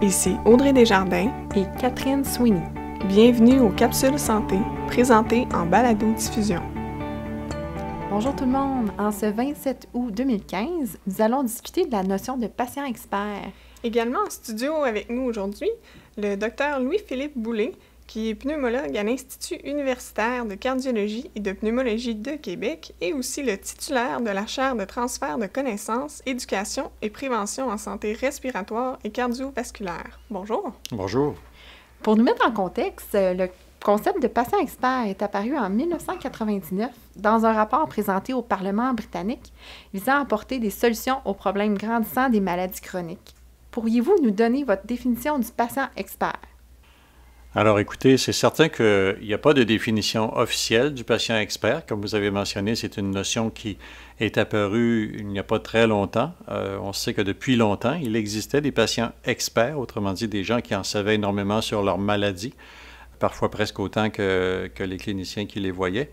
Ici Audrey Desjardins et Catherine Sweeney. Bienvenue aux Capsules Santé, présentées en balado-diffusion. Bonjour tout le monde! En ce 27 août 2015, nous allons discuter de la notion de patient expert. Également en studio avec nous aujourd'hui, le Dr Louis-Philippe Boulay, qui est pneumologue à l'Institut universitaire de cardiologie et de pneumologie de Québec et aussi le titulaire de la chaire de transfert de connaissances, éducation et prévention en santé respiratoire et cardiovasculaire. Bonjour! Bonjour! Pour nous mettre en contexte, le concept de patient expert est apparu en 1999 dans un rapport présenté au Parlement britannique visant à apporter des solutions aux problèmes grandissants des maladies chroniques. Pourriez-vous nous donner votre définition du patient expert? Alors écoutez, c'est certain qu'il n'y a pas de définition officielle du patient expert. Comme vous avez mentionné, c'est une notion qui est apparue il n'y a pas très longtemps. On sait que depuis longtemps, il existait des patients experts, autrement dit des gens qui en savaient énormément sur leur maladie, parfois presque autant que les cliniciens qui les voyaient,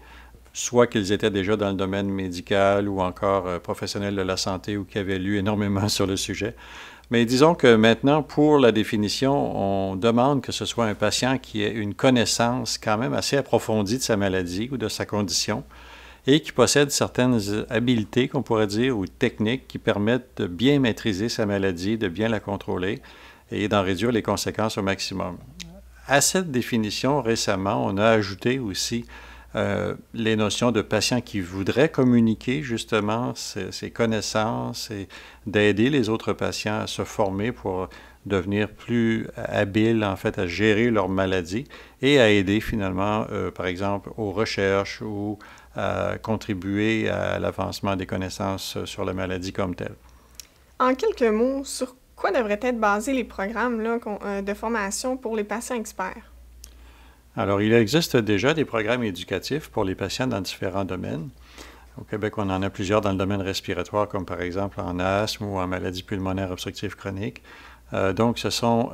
soit qu'ils étaient déjà dans le domaine médical ou encore professionnels de la santé ou qui avaient lu énormément sur le sujet. Mais disons que maintenant, pour la définition, on demande que ce soit un patient qui ait une connaissance quand même assez approfondie de sa maladie ou de sa condition et qui possède certaines habiletés, qu'on pourrait dire, ou techniques qui permettent de bien maîtriser sa maladie, de bien la contrôler et d'en réduire les conséquences au maximum. À cette définition, récemment, on a ajouté aussi les notions de patients qui voudraient communiquer justement ces connaissances et d'aider les autres patients à se former pour devenir plus habiles en fait à gérer leur maladie et à aider finalement, par exemple, aux recherches ou à contribuer à l'avancement des connaissances sur la maladie comme telle. En quelques mots, sur quoi devraient être basés les programmes de formation pour les patients experts? Alors, il existe déjà des programmes éducatifs pour les patients dans différents domaines. Au Québec, on en a plusieurs dans le domaine respiratoire, comme par exemple en asthme ou en maladie pulmonaire obstructive chronique. Donc, ce sont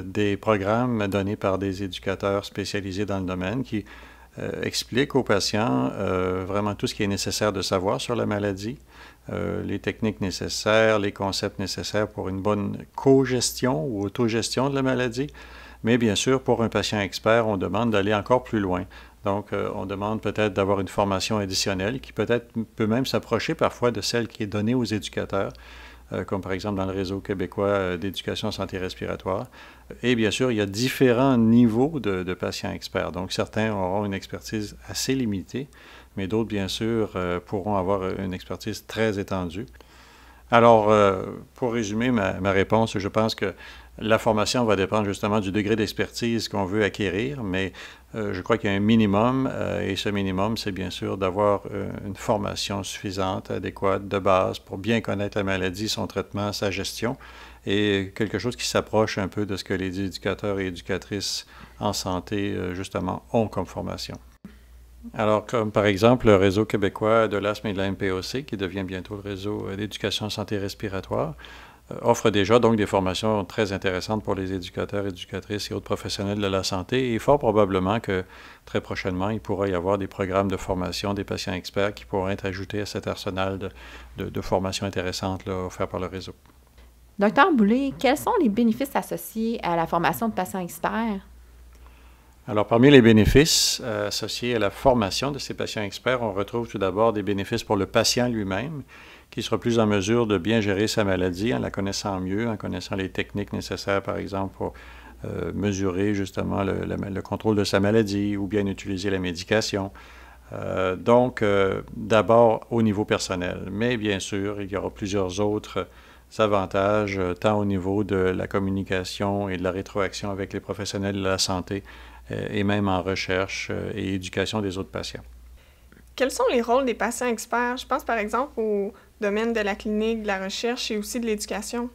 des programmes donnés par des éducateurs spécialisés dans le domaine qui expliquent aux patients vraiment tout ce qui est nécessaire de savoir sur la maladie, les techniques nécessaires, les concepts nécessaires pour une bonne co-gestion ou autogestion de la maladie. Mais bien sûr, pour un patient expert, on demande d'aller encore plus loin. Donc, on demande peut-être d'avoir une formation additionnelle qui peut-être peut même s'approcher parfois de celle qui est donnée aux éducateurs, comme par exemple dans le réseau québécois d'éducation en santé respiratoire. Et bien sûr, il y a différents niveaux de patients experts. Donc, certains auront une expertise assez limitée, mais d'autres, bien sûr, pourront avoir une expertise très étendue. Alors, pour résumer ma réponse, je pense que la formation va dépendre justement du degré d'expertise qu'on veut acquérir, mais je crois qu'il y a un minimum, et ce minimum, c'est bien sûr d'avoir une formation suffisante, adéquate, de base, pour bien connaître la maladie, son traitement, sa gestion, et quelque chose qui s'approche un peu de ce que les éducateurs et éducatrices en santé, justement, ont comme formation. Alors, comme par exemple le réseau québécois de l'asthme et de la MPOC, qui devient bientôt le réseau d'éducation en santé respiratoire, offre déjà donc des formations très intéressantes pour les éducateurs, éducatrices et autres professionnels de la santé. Et fort probablement que très prochainement, il pourra y avoir des programmes de formation des patients experts qui pourront être ajoutés à cet arsenal de formations intéressantes là, offertes par le réseau. Docteur Boulay, quels sont les bénéfices associés à la formation de patients experts? Alors, parmi les bénéfices associés à la formation de ces patients experts, on retrouve tout d'abord des bénéfices pour le patient lui-même, qui sera plus en mesure de bien gérer sa maladie en la connaissant mieux, en connaissant les techniques nécessaires, par exemple, pour mesurer justement le contrôle de sa maladie ou bien utiliser la médication. Donc, d'abord au niveau personnel, mais bien sûr, il y aura plusieurs autres avantages, tant au niveau de la communication et de la rétroaction avec les professionnels de la santé, et même en recherche et éducation des autres patients. Quels sont les rôles des patients experts? Je pense par exemple au domaine de la clinique, de la recherche et aussi de l'éducation.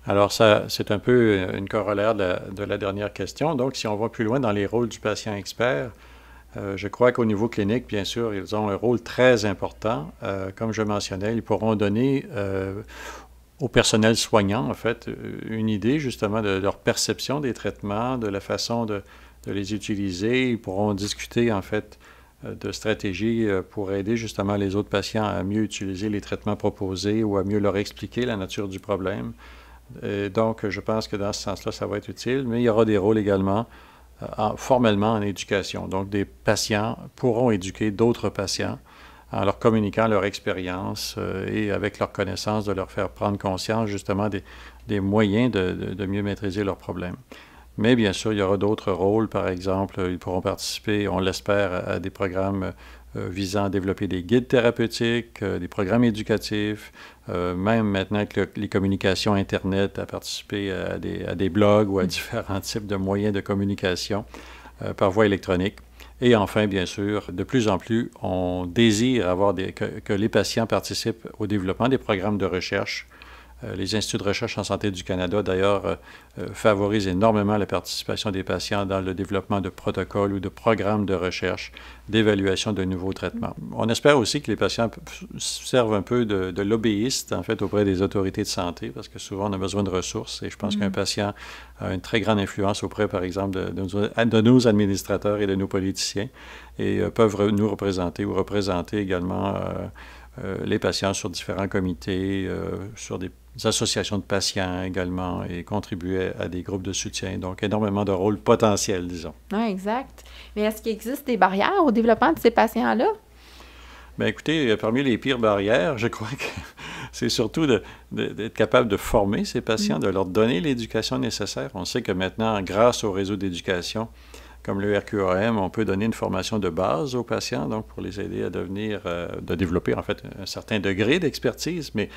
Alors, ça, c'est un peu une corollaire de la dernière question. Donc, si on va plus loin dans les rôles du patient expert, je crois qu'au niveau clinique, bien sûr, ils ont un rôle très important. Comme je mentionnais, ils pourront donner au personnel soignant, en fait, une idée justement de leur perception des traitements, de la façon de les utiliser. Ils pourront discuter, en fait, de stratégies pour aider justement les autres patients à mieux utiliser les traitements proposés ou à mieux leur expliquer la nature du problème. Et donc, je pense que dans ce sens-là, ça va être utile, mais il y aura des rôles également formellement en éducation. Donc, des patients pourront éduquer d'autres patients en leur communiquant leur expérience et avec leur connaissance, de leur faire prendre conscience justement des moyens de mieux maîtriser leurs problèmes. Mais bien sûr, il y aura d'autres rôles. Par exemple, ils pourront participer, on l'espère, à des programmes visant à développer des guides thérapeutiques, des programmes éducatifs, même maintenant avec les communications Internet, à participer à des blogs ou à différents types de moyens de communication par voie électronique. Et enfin, bien sûr, de plus en plus, on désire que les patients participent au développement des programmes de recherche. Les instituts de recherche en santé du Canada, d'ailleurs, favorisent énormément la participation des patients dans le développement de protocoles ou de programmes de recherche, d'évaluation de nouveaux traitements. On espère aussi que les patients servent un peu de lobbyistes, en fait, auprès des autorités de santé, parce que souvent, on a besoin de ressources. Et je pense qu'un patient a une très grande influence auprès, par exemple, de nos administrateurs et de nos politiciens, et peuvent nous représenter ou représenter également les patients sur différents comités, sur des associations de patients également, et contribuer à des groupes de soutien. Donc, énormément de rôles potentiels, disons. Oui, exact. Mais est-ce qu'il existe des barrières au développement de ces patients-là? Bien, écoutez, parmi les pires barrières, je crois que c'est surtout d'être capable de former ces patients, de leur donner l'éducation nécessaire. On sait que maintenant, grâce au réseau d'éducation, comme le RQAM, on peut donner une formation de base aux patients, donc pour les aider à de développer en fait un certain degré d'expertise, mais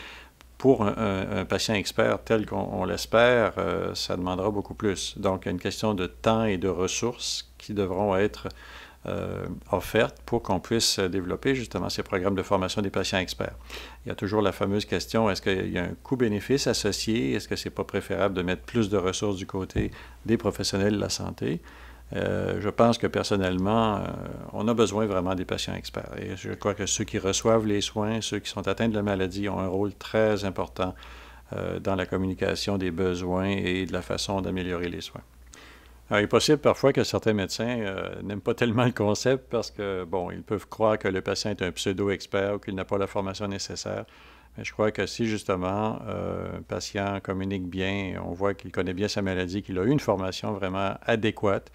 pour un patient expert tel qu'on l'espère, ça demandera beaucoup plus. Donc, il y a une question de temps et de ressources qui devront être offertes pour qu'on puisse développer justement ces programmes de formation des patients experts. Il y a toujours la fameuse question, est-ce qu'il y a un coût-bénéfice associé? Est-ce que ce n'est pas préférable de mettre plus de ressources du côté des professionnels de la santé? Je pense que personnellement, on a besoin vraiment des patients experts. Et je crois que ceux qui reçoivent les soins, ceux qui sont atteints de la maladie, ont un rôle très important dans la communication des besoins et de la façon d'améliorer les soins. Alors, il est possible parfois que certains médecins n'aiment pas tellement le concept parce que, bon, ils peuvent croire que le patient est un pseudo-expert ou qu'il n'a pas la formation nécessaire. Mais je crois que si justement un patient communique bien, on voit qu'il connaît bien sa maladie, qu'il a eu une formation vraiment adéquate,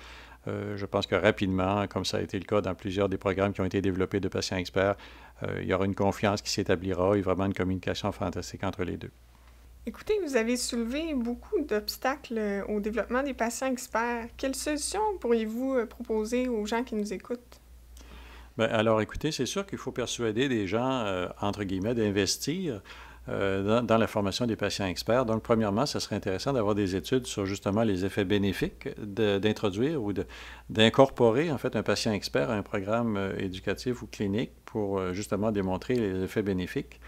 je pense que rapidement, comme ça a été le cas dans plusieurs des programmes qui ont été développés de patients experts, il y aura une confiance qui s'établira et vraiment une communication fantastique entre les deux. Écoutez, vous avez soulevé beaucoup d'obstacles au développement des patients experts. Quelles solutions pourriez-vous proposer aux gens qui nous écoutent? Bien, alors, écoutez, c'est sûr qu'il faut persuader des gens, entre guillemets, d'investir dans la formation des patients experts. Donc, premièrement, ce serait intéressant d'avoir des études sur justement les effets bénéfiques d'introduire ou d'incorporer, en fait, un patient expert à un programme éducatif ou clinique pour justement démontrer les effets bénéfiques.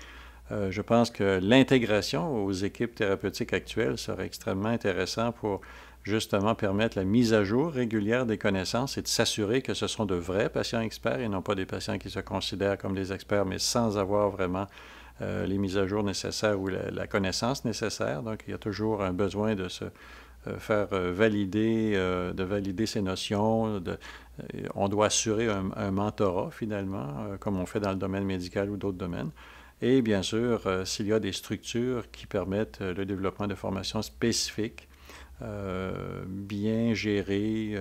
Je pense que l'intégration aux équipes thérapeutiques actuelles serait extrêmement intéressant pour justement permettre la mise à jour régulière des connaissances et de s'assurer que ce sont de vrais patients experts et non pas des patients qui se considèrent comme des experts, mais sans avoir vraiment les mises à jour nécessaires ou la connaissance nécessaire. Donc, il y a toujours un besoin de se faire valider, de valider ces notions. On doit assurer un mentorat, finalement, comme on fait dans le domaine médical ou d'autres domaines. Et bien sûr, s'il y a des structures qui permettent le développement de formations spécifiques, bien gérées,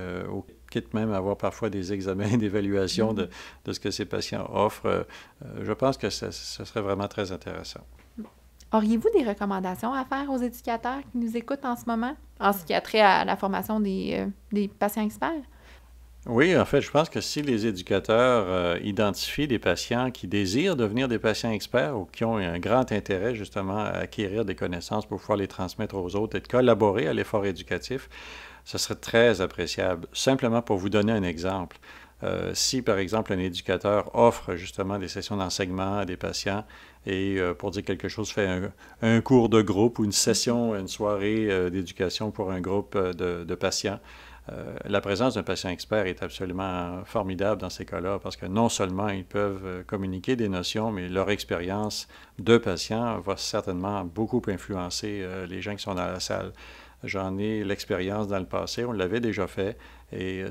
quitte même à avoir parfois des examens d'évaluation de ce que ces patients offrent, je pense que ce serait vraiment très intéressant. Auriez-vous des recommandations à faire aux éducateurs qui nous écoutent en ce moment, en ce qui a trait à la formation des patients experts? Oui, en fait, je pense que si les éducateurs identifient des patients qui désirent devenir des patients experts ou qui ont un grand intérêt justement à acquérir des connaissances pour pouvoir les transmettre aux autres et de collaborer à l'effort éducatif, ce serait très appréciable. Simplement pour vous donner un exemple, si par exemple un éducateur offre justement des sessions d'enseignement à des patients et pour dire quelque chose, fait un cours de groupe ou une session, une soirée d'éducation pour un groupe de patients, la présence d'un patient expert est absolument formidable dans ces cas-là parce que non seulement ils peuvent communiquer des notions, mais leur expérience de patient va certainement beaucoup influencer les gens qui sont dans la salle. J'en ai l'expérience dans le passé, on l'avait déjà fait, et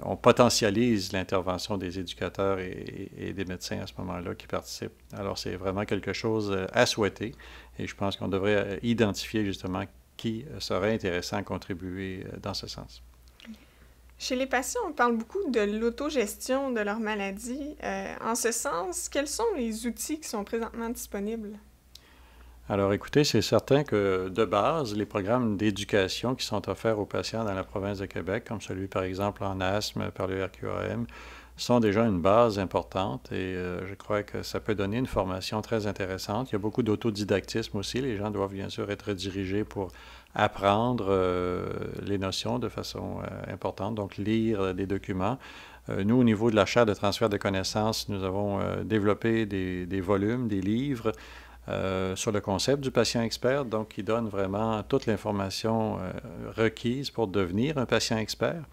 on potentialise l'intervention des éducateurs et des médecins à ce moment-là qui participent. Alors, c'est vraiment quelque chose à souhaiter, et je pense qu'on devrait identifier justement qui serait intéressant à contribuer dans ce sens. Chez les patients, on parle beaucoup de l'autogestion de leur maladie. En ce sens, quels sont les outils qui sont présentement disponibles? Alors, écoutez, c'est certain que de base, les programmes d'éducation qui sont offerts aux patients dans la province de Québec, comme celui par exemple en asthme par le RQAM, sont déjà une base importante et je crois que ça peut donner une formation très intéressante. Il y a beaucoup d'autodidactisme aussi. Les gens doivent bien sûr être dirigés pour apprendre les notions de façon importante, donc lire des documents. Nous, au niveau de la chaire de transfert de connaissances, nous avons développé des volumes, des livres sur le concept du patient expert, donc qui donne vraiment toute l'information requise pour devenir un patient expert.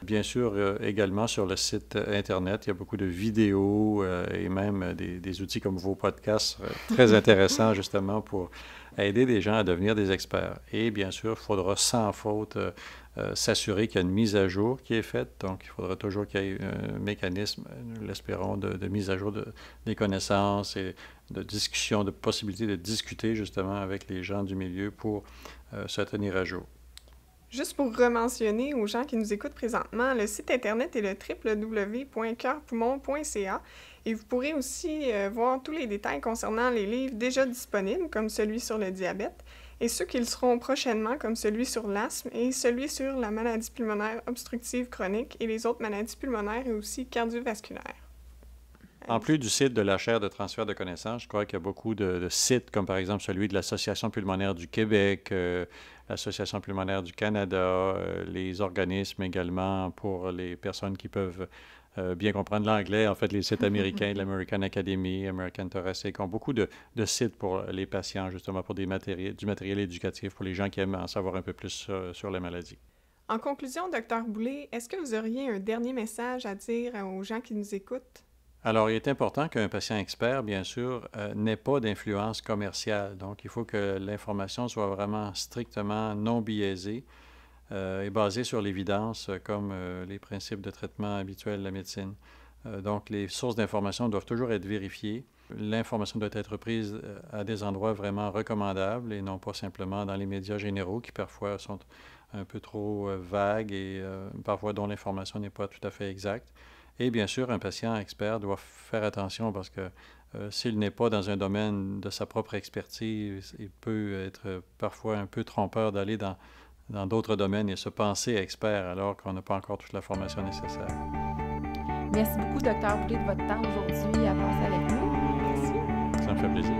Bien sûr, également sur le site Internet, il y a beaucoup de vidéos et même des outils comme vos podcasts très intéressants justement pour aider des gens à devenir des experts. Et bien sûr, il faudra sans faute s'assurer qu'il y a une mise à jour qui est faite. Donc, il faudra toujours qu'il y ait un mécanisme, nous l'espérons, de mise à jour des connaissances et de discussion, de possibilité de discuter justement avec les gens du milieu pour se tenir à jour. Juste pour rementionner aux gens qui nous écoutent présentement, le site Internet est le www.coeurpoumon.ca et vous pourrez aussi voir tous les détails concernant les livres déjà disponibles, comme celui sur le diabète, et ceux qui le seront prochainement, comme celui sur l'asthme et celui sur la maladie pulmonaire obstructive chronique et les autres maladies pulmonaires et aussi cardiovasculaires. En plus du site de la chaire de transfert de connaissances, je crois qu'il y a beaucoup de sites, comme par exemple celui de l'Association pulmonaire du Québec, l'Association pulmonaire du Canada, les organismes également pour les personnes qui peuvent bien comprendre l'anglais. En fait, les sites américains de l'American Academy, American Thoracic ont beaucoup de sites pour les patients, justement pour du matériel éducatif pour les gens qui aiment en savoir un peu plus sur la maladie. En conclusion, Dr. Boulay, est-ce que vous auriez un dernier message à dire aux gens qui nous écoutent? Alors, il est important qu'un patient expert, bien sûr, n'ait pas d'influence commerciale. Donc, il faut que l'information soit vraiment strictement non biaisée et basée sur l'évidence, comme les principes de traitement habituels de la médecine. Donc, les sources d'information doivent toujours être vérifiées. L'information doit être prise à des endroits vraiment recommandables et non pas simplement dans les médias généraux qui parfois sont un peu trop vagues et parfois dont l'information n'est pas tout à fait exacte. Et bien sûr, un patient expert doit faire attention parce que s'il n'est pas dans un domaine de sa propre expertise, il peut être parfois un peu trompeur d'aller dans d'autres domaines et se penser expert alors qu'on n'a pas encore toute la formation nécessaire. Merci beaucoup, Dr. Boulay, de votre temps aujourd'hui à passer avec nous. Merci. Ça me fait plaisir.